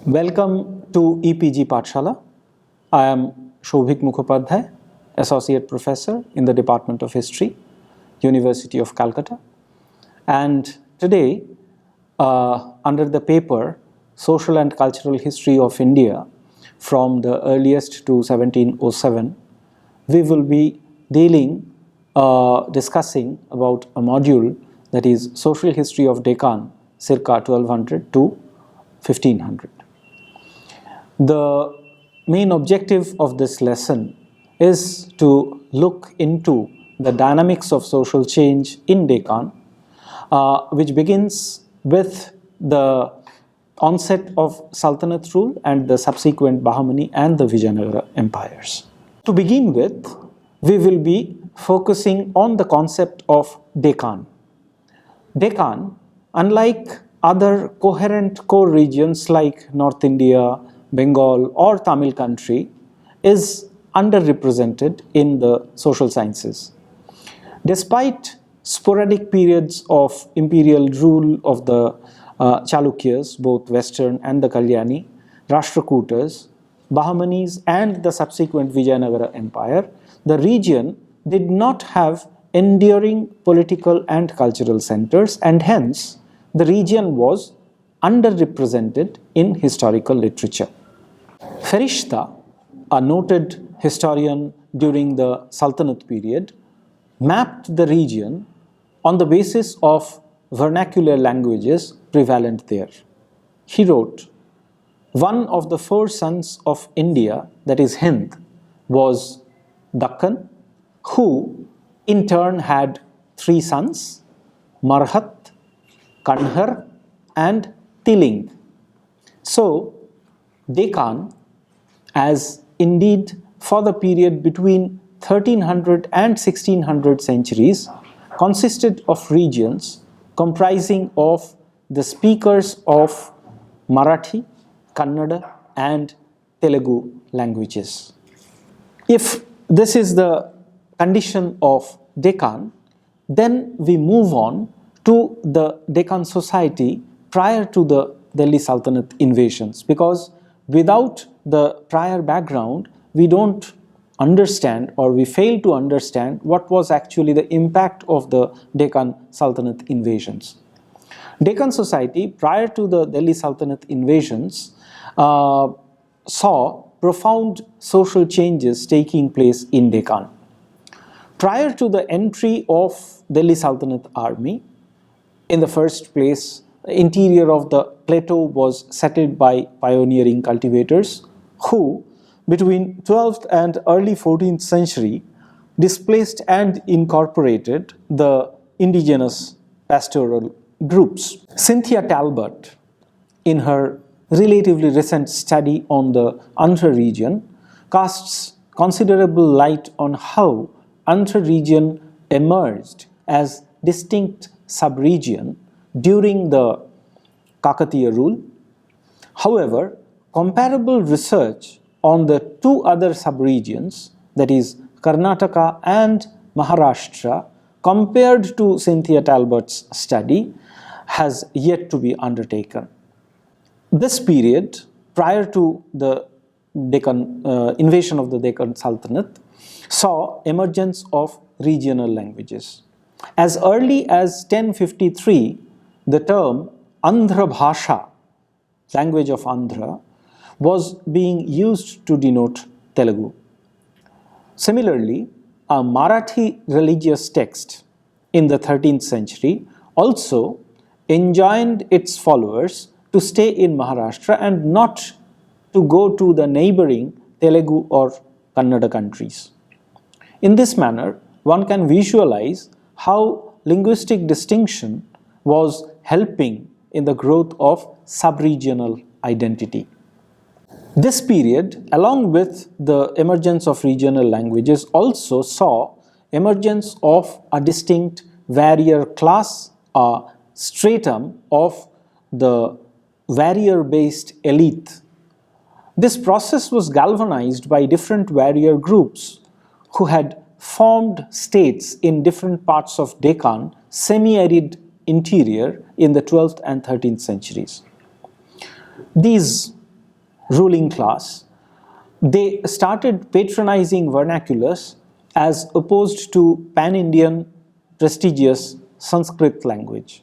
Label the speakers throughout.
Speaker 1: Welcome to EPG Pathshala. I am Shobhik Mukhopadhyay, Associate Professor in the Department of History, University of Calcutta. And today, under the paper Social and Cultural History of India from the earliest to 1707, we will be discussing about a module that is Social History of Deccan circa 1200 to 1500. The main objective of this lesson is to look into the dynamics of social change in Deccan, which begins with the onset of Sultanate rule and the subsequent Bahmani and the Vijayanagara empires. To begin with, we will be focusing on the concept of Deccan. Deccan, unlike other coherent core regions like North India, Bengal or Tamil country, is underrepresented in the social sciences. Despite sporadic periods of imperial rule of the Chalukyas, both Western and the Kalyani, Rashtrakutas, Bahmanis and the subsequent Vijayanagara Empire, the region did not have enduring political and cultural centers, and hence the region was underrepresented in historical literature. Ferishta, a noted historian during the Sultanate period, mapped the region on the basis of vernacular languages prevalent there. He wrote, "One of the four sons of India, that is Hind, was Deccan, who in turn had three sons, Marhat, Kanhar and Tiling." So, Deccan, as indeed for the period between 1300 and 1600 centuries, consisted of regions comprising of the speakers of Marathi, Kannada and Telugu languages. If this is the condition of Deccan, then we move on to the Deccan society prior to the Delhi Sultanate invasions, because without the prior background, we don't understand, or we fail to understand, what was actually the impact of the Deccan Sultanate invasions. Deccan society prior to the Delhi Sultanate invasions saw profound social changes taking place in Deccan. Prior to the entry of Delhi Sultanate army, in the first place, the interior of the plateau was settled by pioneering cultivators who, between 12th and early 14th century, displaced and incorporated the indigenous pastoral groups. Cynthia Talbot, in her relatively recent study on the Andhra region, casts considerable light on how Andhra region emerged as distinct sub-region during the Kakatiya rule. However, comparable research on the two other sub-regions, that is Karnataka and Maharashtra, compared to Cynthia Talbot's study, has yet to be undertaken. This period, prior to the Deccan invasion of the Deccan Sultanate, saw emergence of regional languages. As early as 1053, the term Andhra Bhasha, language of Andhra, was being used to denote Telugu. Similarly, a Marathi religious text in the 13th century also enjoined its followers to stay in Maharashtra and not to go to the neighboring Telugu or Kannada countries. In this manner, one can visualize how linguistic distinction was helping in the growth of sub-regional identity. This period, along with the emergence of regional languages, also saw emergence of a distinct warrior class, a stratum of the warrior-based elite. This process was galvanized by different warrior groups who had formed states in different parts of Deccan, semi-arid interior in the 12th and 13th centuries. These ruling class, they started patronizing vernaculars as opposed to pan-Indian prestigious Sanskrit language.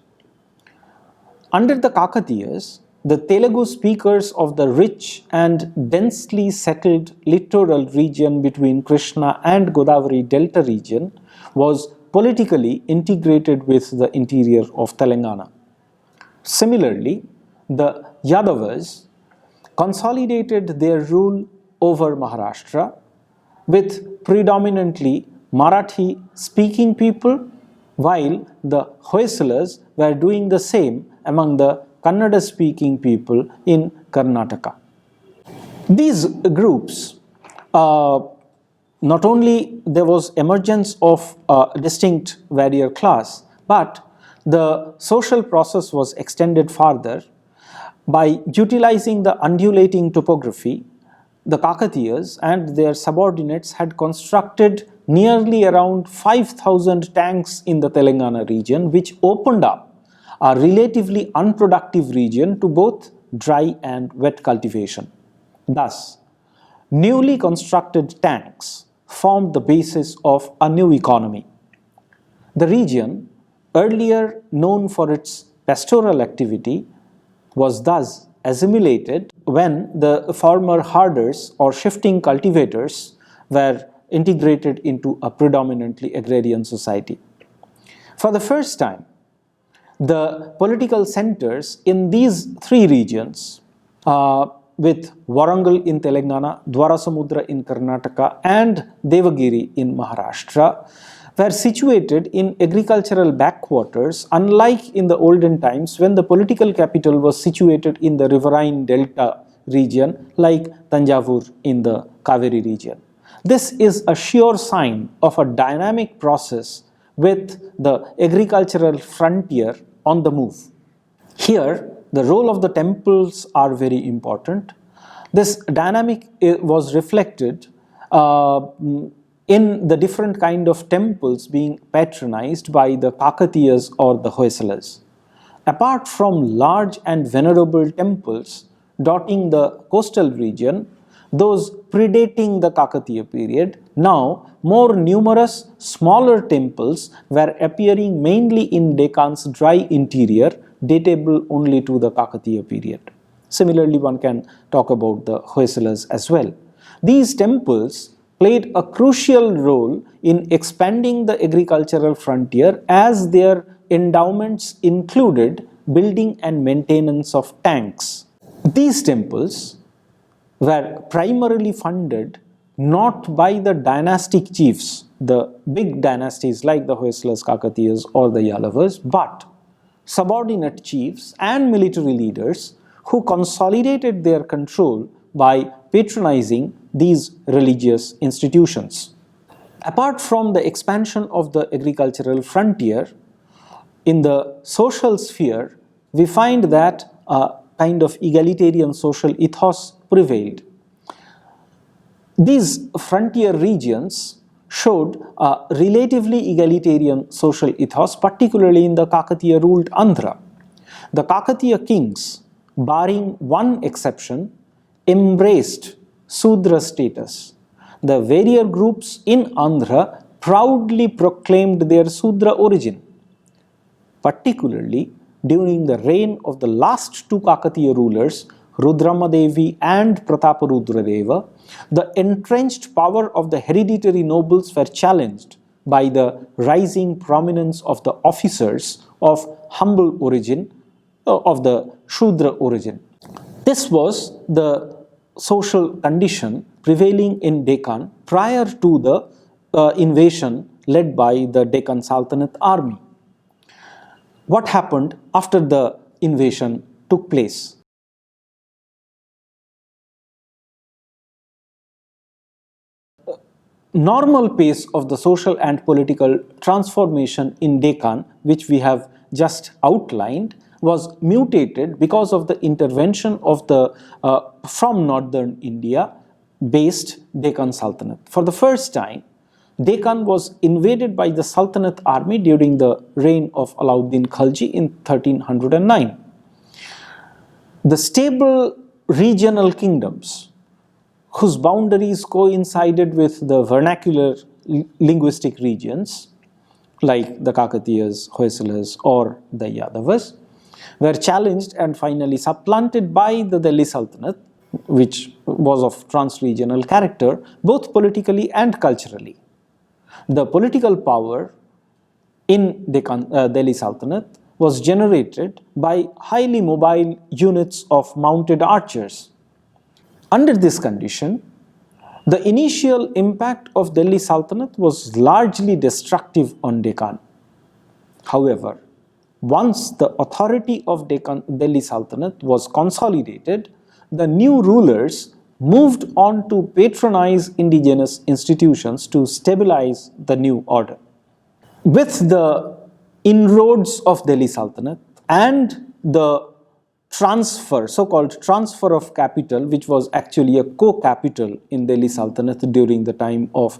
Speaker 1: Under the Kakatiyas, the Telugu speakers of the rich and densely settled littoral region between Krishna and Godavari Delta region was politically integrated with the interior of Telangana. Similarly, the Yadavas consolidated their rule over Maharashtra with predominantly Marathi speaking people, while the Hoysalas were doing the same among the Kannada speaking people in Karnataka. These groups, not only there was emergence of a distinct warrior class, but the social process was extended further by utilizing the undulating topography. The Kakatiyas and their subordinates had constructed nearly around 5,000 tanks in the Telangana region, which opened up a relatively unproductive region to both dry and wet cultivation. Thus, newly constructed tanks formed the basis of a new economy. The region, earlier known for its pastoral activity, was thus assimilated when the former herders or shifting cultivators were integrated into a predominantly agrarian society. For the first time, the political centers in these three regions, with Warangal in Telangana, Dwarasamudra in Karnataka, and Devagiri in Maharashtra, were situated in agricultural backwaters, unlike in the olden times when the political capital was situated in the riverine delta region, like Tanjavur in the Kaveri region. This is a sure sign of a dynamic process with the agricultural frontier on the move. Here, the role of the temples are very important. This dynamic was reflected in the different kind of temples being patronized by the Kakatiyas or the Hoysalas. Apart from large and venerable temples dotting the coastal region, those predating the Kakatiya period, now more numerous smaller temples were appearing mainly in Deccan's dry interior, datable only to the Kakatiya period. Similarly, one can talk about the Hoysalas as well. These temples played a crucial role in expanding the agricultural frontier, as their endowments included building and maintenance of tanks. These temples were primarily funded not by the dynastic chiefs, the big dynasties like the Hoysalas, Kakatiyas or the Yadavas, but subordinate chiefs and military leaders who consolidated their control by patronizing these religious institutions. Apart from the expansion of the agricultural frontier, in the social sphere, we find that a kind of egalitarian social ethos prevailed. These frontier regions showed a relatively egalitarian social ethos, particularly in the Kakatiya ruled Andhra. The Kakatiya kings, barring one exception, embraced Sudra status. The warrior groups in Andhra proudly proclaimed their Sudra origin. Particularly during the reign of the last two Kakatiya rulers, Rudramadevi and Prataparudradeva, the entrenched power of the hereditary nobles were challenged by the rising prominence of the officers of humble origin, of the Shudra origin. This was the social condition prevailing in Deccan prior to the invasion led by the Deccan Sultanate army. What happened after the invasion took place? Normal pace of the social and political transformation in Deccan, which we have just outlined, was mutated because of the intervention of the from northern India based Deccan Sultanate. For the first time, Deccan was invaded by the Sultanate army during the reign of Alauddin Khalji in 1309. The stable regional kingdoms whose boundaries coincided with the vernacular linguistic regions, like the Kakatiyas, Hoysalas, or the Yadavas, were challenged and finally supplanted by the Delhi Sultanate, which was of trans-regional character, both politically and culturally. The political power in Delhi Sultanate was generated by highly mobile units of mounted archers. Under this condition, the initial impact of Delhi Sultanate was largely destructive on Deccan. However, once the authority of Delhi Sultanate was consolidated, the new rulers moved on to patronize indigenous institutions to stabilize the new order. With the inroads of Delhi Sultanate and the transfer, so-called transfer of capital, which was actually a co-capital in Delhi Sultanate during the time of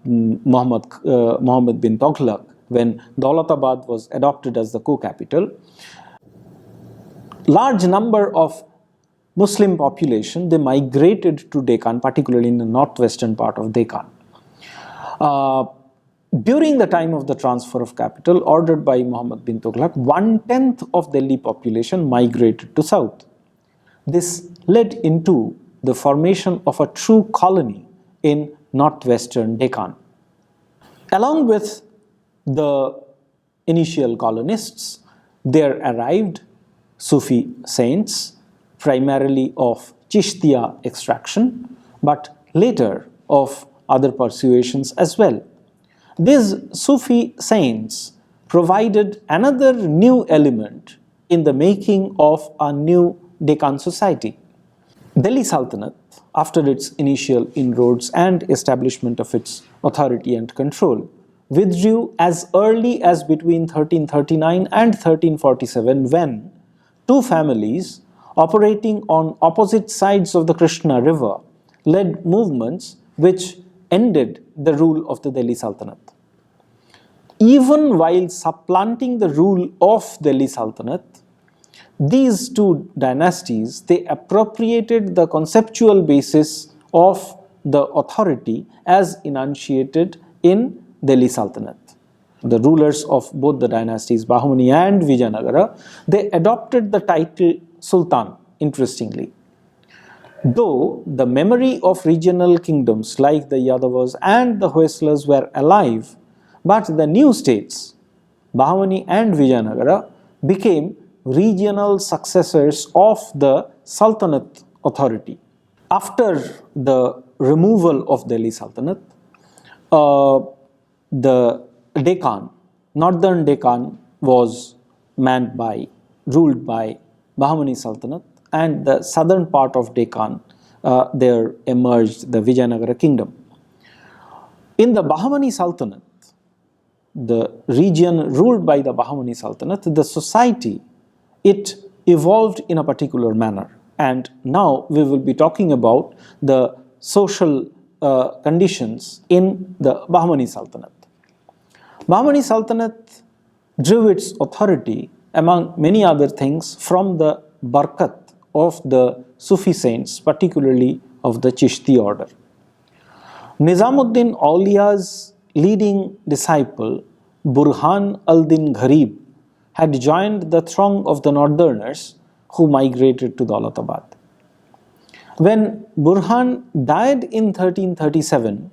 Speaker 1: Muhammad bin Tughlaq, when Daulatabad was adopted as the co-capital, large number of Muslim population, they migrated to Deccan, particularly in the northwestern part of Deccan. During the time of the transfer of capital ordered by Muhammad bin Tughlaq, 1/10 of Delhi population migrated to south. This led into the formation of a true colony in northwestern Deccan. Along with the initial colonists, there arrived Sufi saints, primarily of Chishtiya extraction, but later of other persuasions as well. These Sufi saints provided another new element in the making of a new Deccan society. Delhi Sultanate, after its initial inroads and establishment of its authority and control, withdrew as early as between 1339 and 1347, when two families operating on opposite sides of the Krishna River led movements which ended the rule of the Delhi Sultanate. Even while supplanting the rule of Delhi Sultanate, these two dynasties, they appropriated the conceptual basis of the authority as enunciated in Delhi Sultanate. The rulers of both the dynasties, Bahmani and Vijayanagara, they adopted the title Sultan, interestingly. Though the memory of regional kingdoms like the Yadavas and the Hoysalas were alive, but the new states, Bahmani and Vijayanagara, became regional successors of the Sultanate authority. After the removal of Delhi Sultanate, the Deccan, northern Deccan, was ruled by Bahmani Sultanate, and the southern part of Deccan, there emerged the Vijayanagara kingdom. In the Bahmani Sultanate, the region ruled by the Bahmani Sultanate, the society, it evolved in a particular manner. And now we will be talking about the social conditions in the Bahmani Sultanate. Bahmani Sultanate drew its authority, among many other things, from the barakat of the Sufi saints, particularly of the Chishti order. Nizamuddin Aulia's leading disciple, Burhan al-Din Gharib, had joined the throng of the northerners who migrated to Daulatabad. When Burhan died in 1337,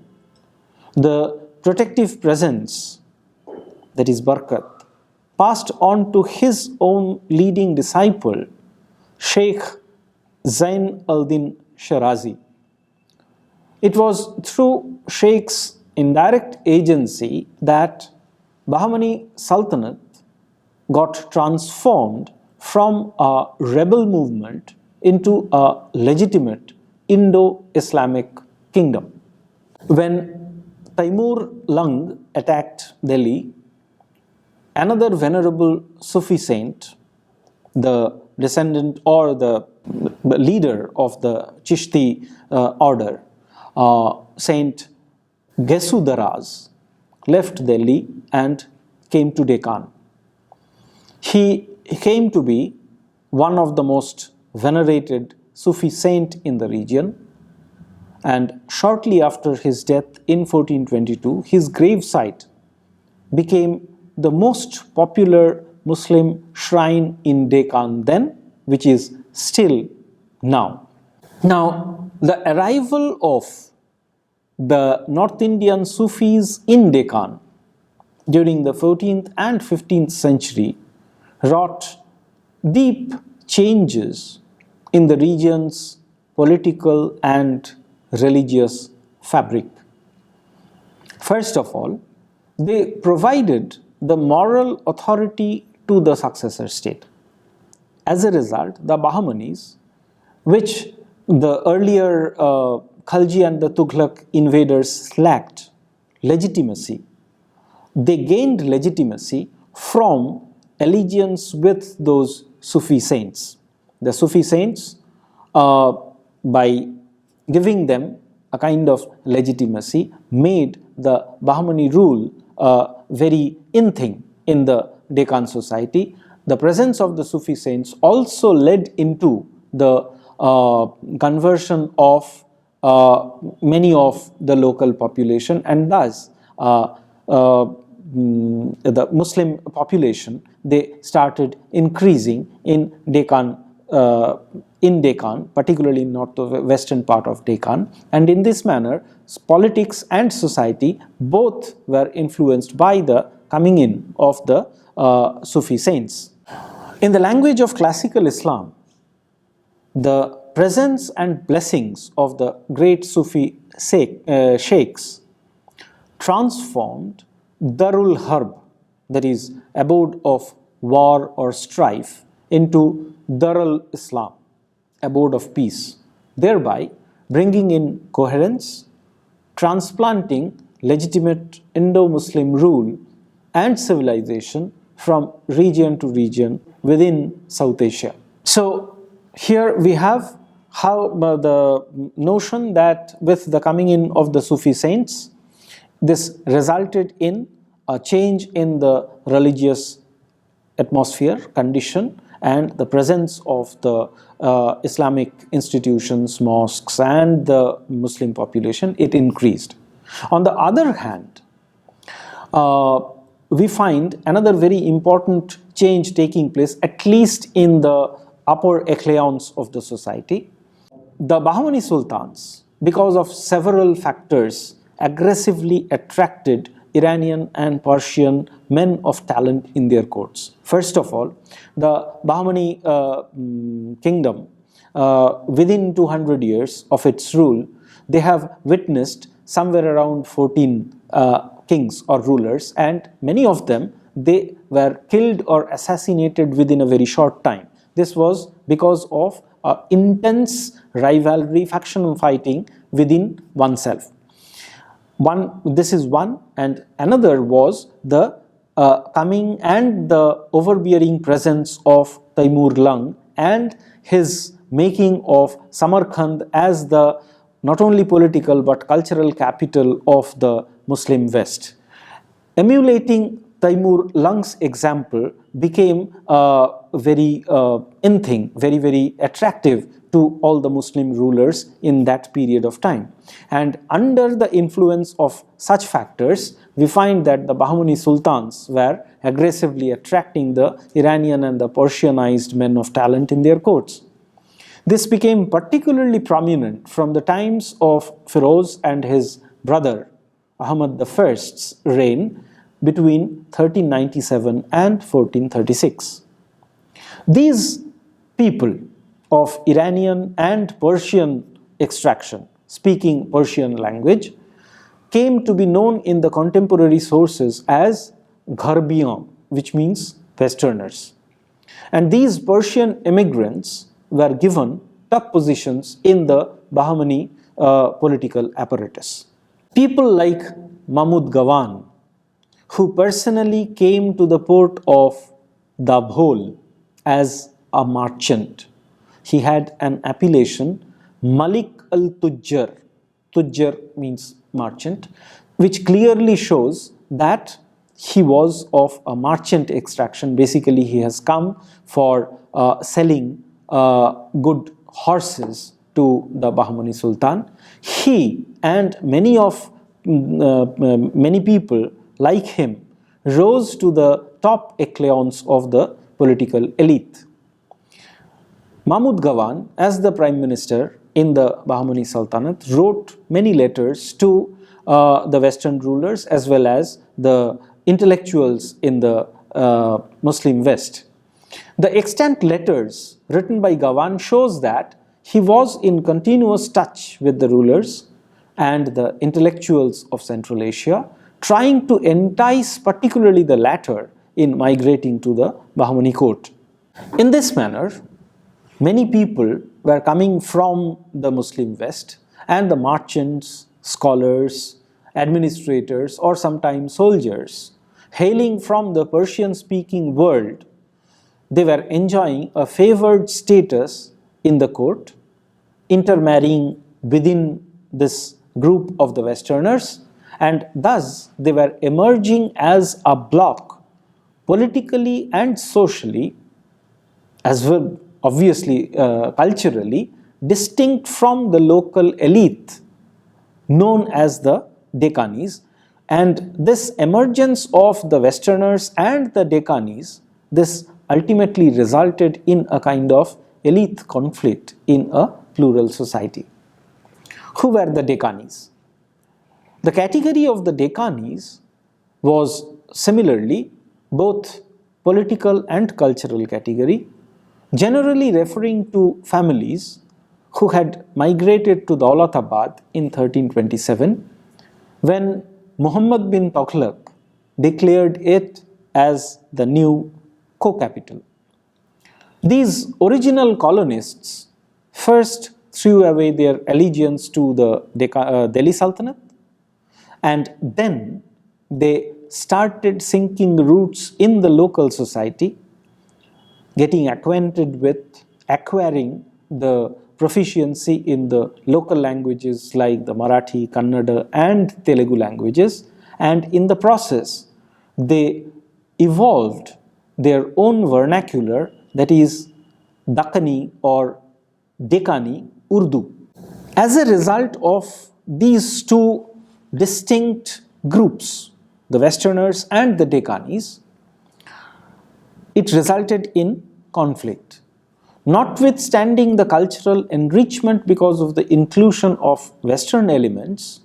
Speaker 1: the protective presence, that is Barakat, passed on to his own leading disciple, Sheikh Zain al-Din Shirazi. It was through Sheikh's indirect agency that Bahmani Sultanate got transformed from a rebel movement into a legitimate Indo-Islamic kingdom. When Taimur Lung attacked Delhi, another venerable Sufi saint, the descendant or the leader of the Chishti order, Saint Gesudaraz, left Delhi and came to Deccan. He came to be one of the most venerated Sufi saint in the region, and shortly after his death in 1422, his gravesite became the most popular Muslim shrine in Deccan then, which is still now. Now, the arrival of the North Indian Sufis in Deccan during the 14th and 15th century wrought deep changes in the region's political and religious fabric. First of all, they provided the moral authority to the successor state. As a result, the Bahmanis, which the earlier Khalji and the Tughlaq invaders lacked legitimacy, they gained legitimacy from allegiance with those Sufi saints. The Sufi saints, by giving them a kind of legitimacy, made the Bahmani rule very in thing in the Deccan society. The presence of the Sufi saints also led into the conversion of many of the local population, and thus the Muslim population, they started increasing in Deccan, particularly in northwestern part of Deccan, and in this manner, politics and society both were influenced by the coming in of the Sufi saints. In the language of classical Islam, the presence and blessings of the great Sufi sheikhs transformed Darul Harb, that is, abode of war or strife, into Darul Islam, abode of peace, thereby bringing in coherence, transplanting legitimate Indo-Muslim rule and civilization from region to region within South Asia. So here we have how the notion that with the coming in of the Sufi saints, this resulted in a change in the religious atmosphere, condition, and the presence of the Islamic institutions, mosques, and the Muslim population, it increased. On the other hand, we find another very important change taking place, at least in the upper echelons of the society. The Bahmani sultans, because of several factors, aggressively attracted Iranian and Persian men of talent in their courts. First of all, the Bahmani kingdom, within 200 years of its rule, they have witnessed somewhere around 14 kings or rulers, and many of them, they were killed or assassinated within a very short time. This was because of intense rivalry, factional fighting within oneself. This is one, and another was the coming and the overbearing presence of Taimur Lung and his making of Samarkand as the not only political but cultural capital of the Muslim West. Emulating Taimur Lung's example became very very attractive to all the Muslim rulers in that period of time. And under the influence of such factors, we find that the Bahmani sultans were aggressively attracting the Iranian and the Persianized men of talent in their courts. This became particularly prominent from the times of Firoz and his brother Ahmad I's reign between 1397 and 1436. These people of Iranian and Persian extraction, speaking Persian language, came to be known in the contemporary sources as Gharbiyan, which means Westerners. And these Persian immigrants were given top positions in the Bahmani political apparatus. People like Mahmud Gawan, who personally came to the port of Dabhol as a merchant. He had an appellation, Malik al-Tujjar. Tujjar means merchant, which clearly shows that he was of a merchant extraction. Basically, he has come for selling good horses to the Bahmani Sultan. He and many people like him rose to the top echelons of the political elite. Mahmud Gawan, as the prime minister in the Bahmani Sultanate, wrote many letters to the Western rulers as well as the intellectuals in the Muslim West. The extant letters written by Gawan shows that he was in continuous touch with the rulers and the intellectuals of Central Asia, trying to entice particularly the latter in migrating to the Bahmani court. In this manner, many people were coming from the Muslim West, and the merchants, scholars, administrators, or sometimes soldiers, hailing from the Persian-speaking world, they were enjoying a favored status in the court, intermarrying within this group of the Westerners, and thus they were emerging as a bloc, politically and socially, as well obviously culturally, distinct from the local elite known as the Deccanis. And this emergence of the Westerners and the Deccanis, this ultimately resulted in a kind of elite conflict in a plural society. Who were the Deccanis? The category of the Deccanis was similarly both political and cultural category, generally referring to families who had migrated to Daulatabad in 1327 when Muhammad bin Tughlaq declared it as the new co-capital. These original colonists first threw away their allegiance to the Delhi Sultanate, and then they started sinking roots in the local society, getting acquainted with, acquiring the proficiency in the local languages like the Marathi, Kannada and Telugu languages, and in the process they evolved their own vernacular, that is Dakkani or Deccani Urdu. As a result of these two distinct groups, the Westerners and the Deccanis, it resulted in conflict. Notwithstanding the cultural enrichment because of the inclusion of Western elements,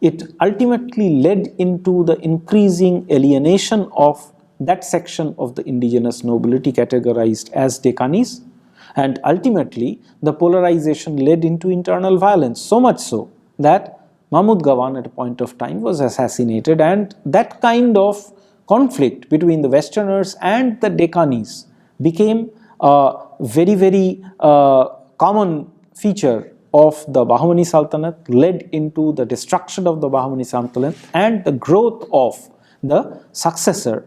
Speaker 1: it ultimately led into the increasing alienation of that section of the indigenous nobility categorized as Deccanis, and ultimately the polarization led into internal violence, so much so that Mahmud Gawan at a point of time was assassinated, and that kind of conflict between the Westerners and the Deccanis became a very common feature of the Bahmani Sultanate, led into the destruction of the Bahmani Sultanate and the growth of the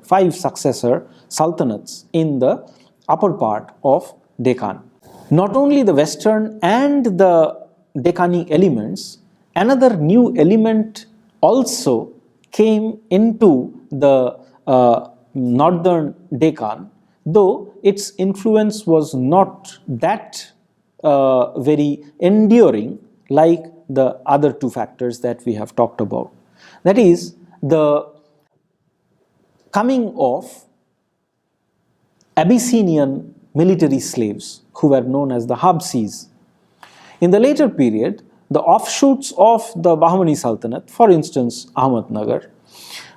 Speaker 1: five successor sultanates in the upper part of Deccan. Not only the Western and the Deccani elements, another new element also came into the northern Deccan, though its influence was not that very enduring like the other two factors that we have talked about. That is, the coming of Abyssinian military slaves who were known as the Habsis. In the later period, the offshoots of the Bahmani Sultanate, for instance Ahmadnagar,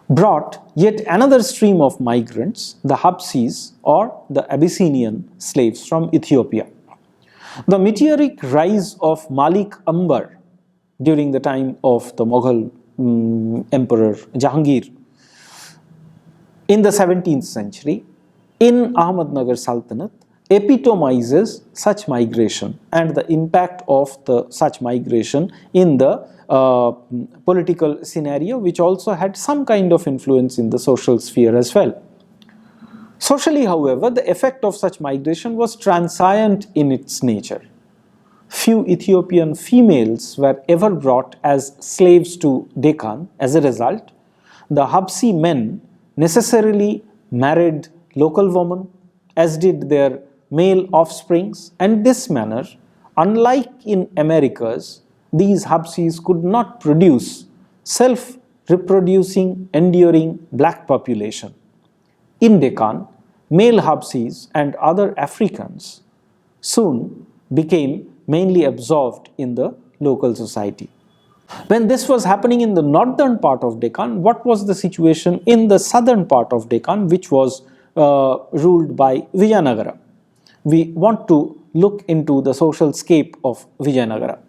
Speaker 1: brought yet another stream of migrants, the Habsis or the Abyssinian slaves from Ethiopia. The meteoric rise of Malik Ambar during the time of the Mughal Emperor Jahangir in the 17th century in Ahmadnagar Sultanate epitomizes such migration and the impact of such migration in the political scenario, which also had some kind of influence in the social sphere as well. Socially, however, the effect of such migration was transient in its nature. Few Ethiopian females were ever brought as slaves to Deccan. As a result, the Habsi men necessarily married local women, as did their male offsprings, and this manner unlike in Americas, these Habsis could not produce self-reproducing, enduring black population. In Deccan, male Habsis and other Africans soon became mainly absorbed in the local society. When this was happening in the northern part of Deccan, what was the situation in the southern part of Deccan, which was ruled by Vijayanagara? We want to look into the social scape of Vijayanagara.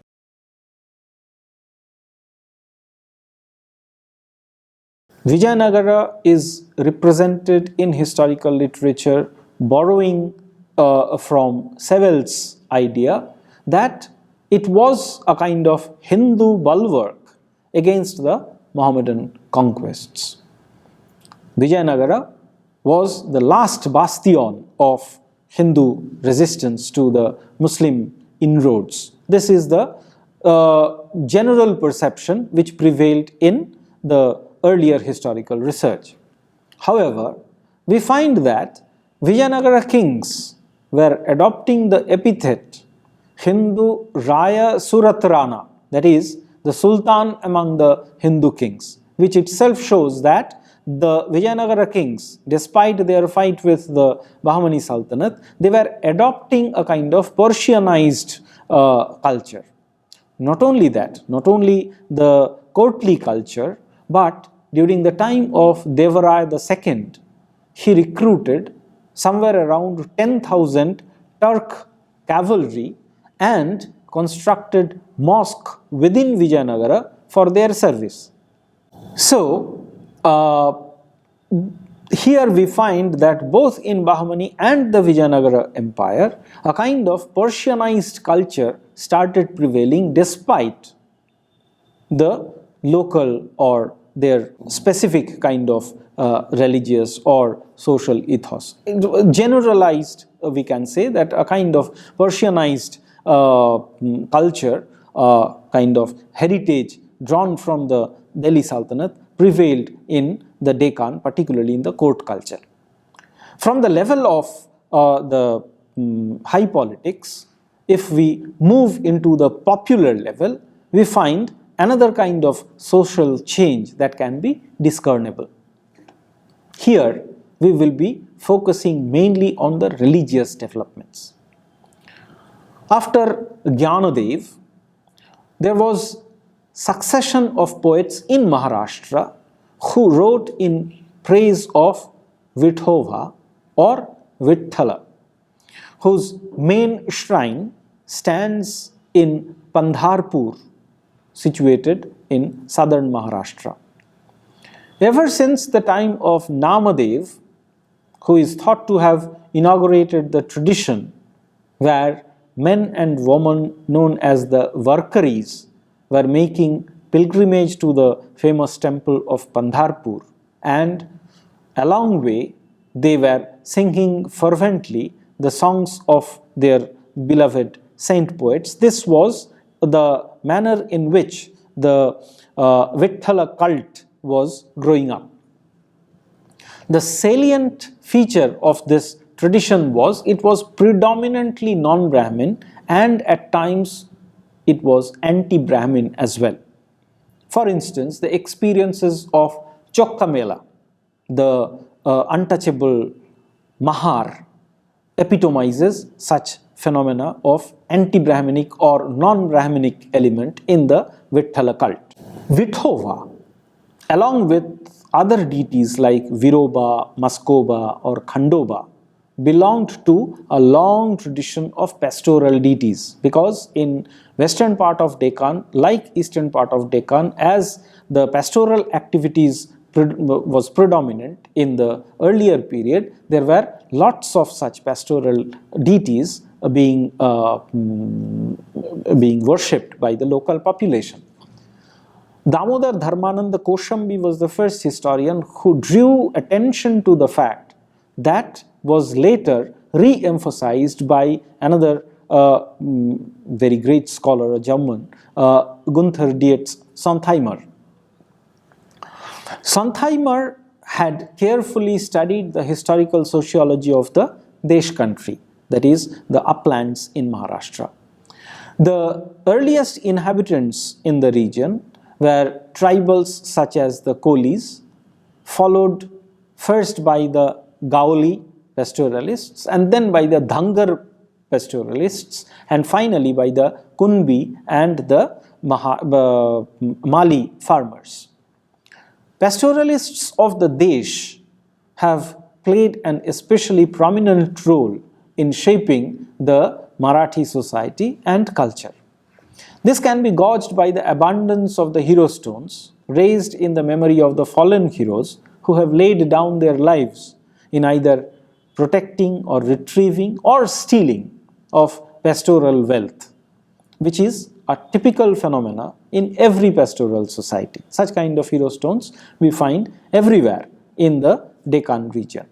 Speaker 1: Vijayanagara is represented in historical literature borrowing from Sewell's idea that it was a kind of Hindu bulwark against the Mohammedan conquests. Vijayanagara was the last bastion of Hindu resistance to the Muslim inroads. This is the general perception which prevailed in the earlier historical research. However, we find that Vijayanagara kings were adopting the epithet Hindu Raya Suratrana, that is, the Sultan among the Hindu kings, which itself shows that the Vijayanagara kings, despite their fight with the Bahmani Sultanate, they were adopting a kind of Persianized culture. Not only that, not only the courtly culture, but during the time of Devaraya II, he recruited somewhere around 10,000 Turk cavalry and constructed mosque within Vijayanagara for their service. So, here we find that both in Bahmani and the Vijayanagara Empire, a kind of Persianized culture started prevailing despite the local or their specific kind of religious or social ethos. Generalized, we can say that a kind of Persianized culture, kind of heritage drawn from the Delhi Sultanate prevailed in the Deccan, particularly in the court culture. From the level of the high politics, if we move into the popular level, we find another kind of social change that can be discernible. Here, we will be focusing mainly on the religious developments. After Gyanadev, there was succession of poets in Maharashtra who wrote in praise of Vitthova or Vitthala, whose main shrine stands in Pandharpur, situated in southern Maharashtra. Ever since the time of Namadev, who is thought to have inaugurated the tradition where men and women known as the Varkaris were making pilgrimage to the famous temple of Pandharpur, and along way they were singing fervently the songs of their beloved saint poets. This was the manner in which the Vitthala cult was growing up. The salient feature of this tradition was it was predominantly non-Brahmin, and at times it was anti-Brahmin as well. For instance, the experiences of Chokkamela, the untouchable Mahar, epitomizes such phenomena of anti-Brahminic or non-Brahminic element in the Vitthala cult. Vitthova, along with other deities like Viroba, Maskoba or Khandoba, belonged to a long tradition of pastoral deities, because in western part of Deccan, like eastern part of Deccan, as the pastoral activities was predominant in the earlier period, there were lots of such pastoral deities being worshipped by the local population. Damodar Dharmananda Koshambi was the first historian who drew attention to the fact that was later re-emphasized by another very great scholar, a German, Gunther Dietz Sontheimer. Sontheimer had carefully studied the historical sociology of the Desh country, that is, the uplands in Maharashtra. The earliest inhabitants in the region were tribals such as the Kolis, followed first by the Gaoli pastoralists and then by the Dhangar pastoralists and finally by the Kunbi and the Mali farmers. Pastoralists of the Desh have played an especially prominent role in shaping the Marathi society and culture. This can be gauged by the abundance of the hero stones raised in the memory of the fallen heroes who have laid down their lives in either protecting or retrieving or stealing of pastoral wealth, which is a typical phenomena in every pastoral society. Such kind of hero stones we find everywhere in the Deccan region.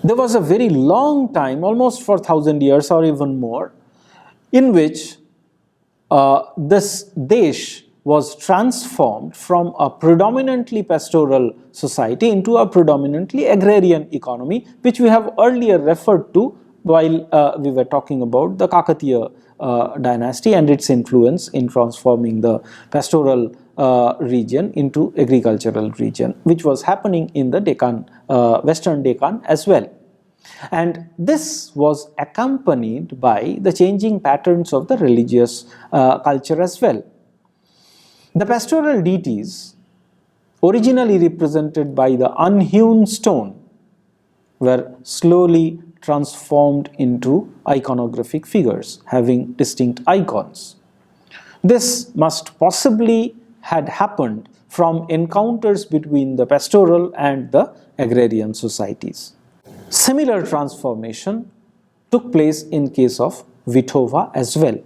Speaker 1: There was a very long time, almost for 1,000 years or even more, in which this Desh was transformed from a predominantly pastoral society into a predominantly agrarian economy, which we have earlier referred to while we were talking about the Kakatiya dynasty and its influence in transforming the pastoral region into agricultural region, which was happening in the Deccan, Western Deccan as well. And this was accompanied by the changing patterns of the religious culture as well. The pastoral deities, originally represented by the unhewn stone, were slowly transformed into iconographic figures having distinct icons. This must possibly had happened from encounters between the pastoral and the agrarian societies. Similar transformation took place in case of Vitova as well.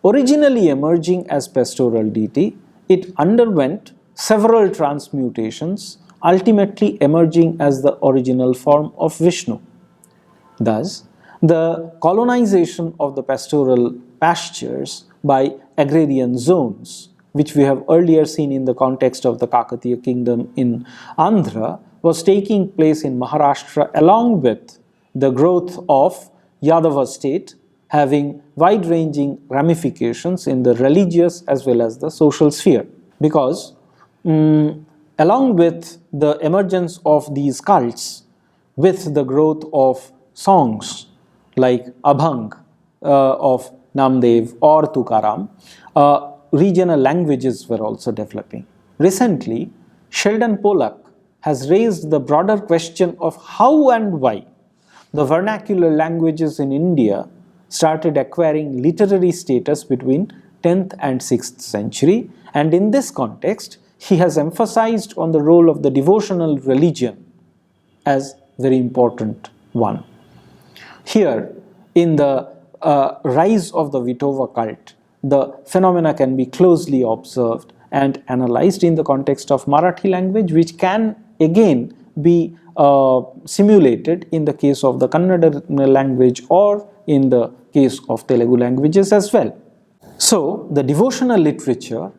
Speaker 1: Originally emerging as pastoral deity, it underwent several transmutations, ultimately emerging as the original form of Vishnu. Thus, the colonization of the pastoral pastures by agrarian zones, which we have earlier seen in the context of the Kakatiya kingdom in Andhra, was taking place in Maharashtra along with the growth of Yadava state, having wide-ranging ramifications in the religious as well as the social sphere. Because along with the emergence of these cults, with the growth of songs like Abhang of Namdev or Tukaram, regional languages were also developing. Recently, Sheldon Pollock has raised the broader question of how and why the vernacular languages in India started acquiring literary status between 10th and 6th century, and in this context, he has emphasized on the role of the devotional religion as very important one. Here, in the rise of the Vitova cult, the phenomena can be closely observed and analyzed in the context of Marathi language, which can again be simulated in the case of the Kannada language or in the case of Telugu languages as well. So, the devotional literature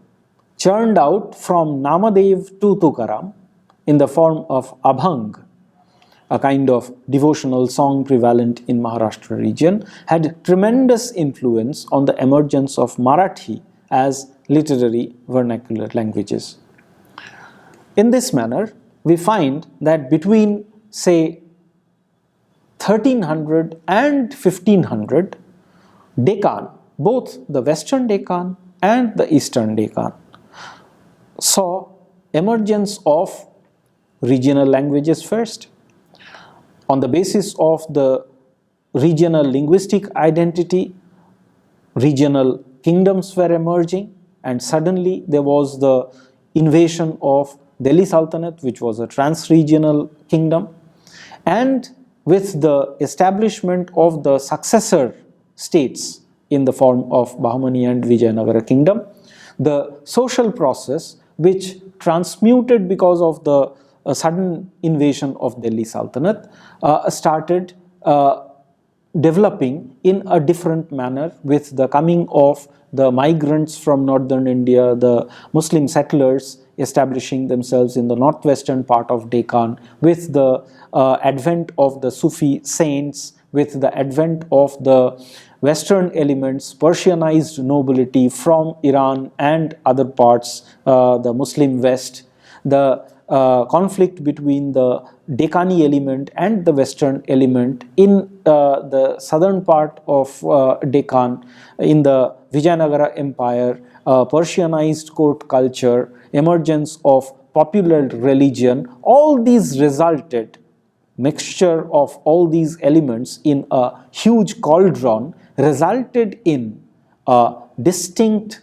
Speaker 1: churned out from Namadev to Tukaram in the form of Abhang, a kind of devotional song prevalent in Maharashtra region, had tremendous influence on the emergence of Marathi as literary vernacular languages. In this manner, we find that between, say, 1300 and 1500, Deccan, both the Western Deccan and the Eastern Deccan, saw emergence of regional languages first. On the basis of the regional linguistic identity, regional kingdoms were emerging, and suddenly there was the invasion of Delhi Sultanate, which was a trans-regional kingdom, and with the establishment of the successor states in the form of Bahmani and Vijayanagara kingdom, the social process which transmuted because of the sudden invasion of Delhi Sultanate started developing in a different manner with the coming of the migrants from northern India, the Muslim settlers establishing themselves in the northwestern part of Deccan, with the advent of the Sufi saints, with the advent of the Western elements, Persianized nobility from Iran and other parts, the Muslim West, the conflict between the Deccani element and the Western element in the southern part of Deccan, in the Vijayanagara Empire, Persianized court culture, emergence of popular religion, all these resulted, mixture of all these elements in a huge cauldron resulted in a distinct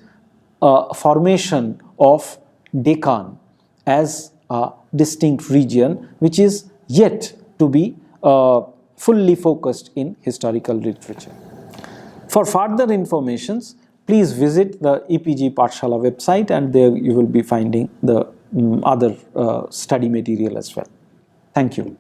Speaker 1: formation of Deccan as a distinct region, which is yet to be fully focused in historical literature. For further informations, please visit the EPG Pathshala website, and there you will be finding the other study material as well. Thank you.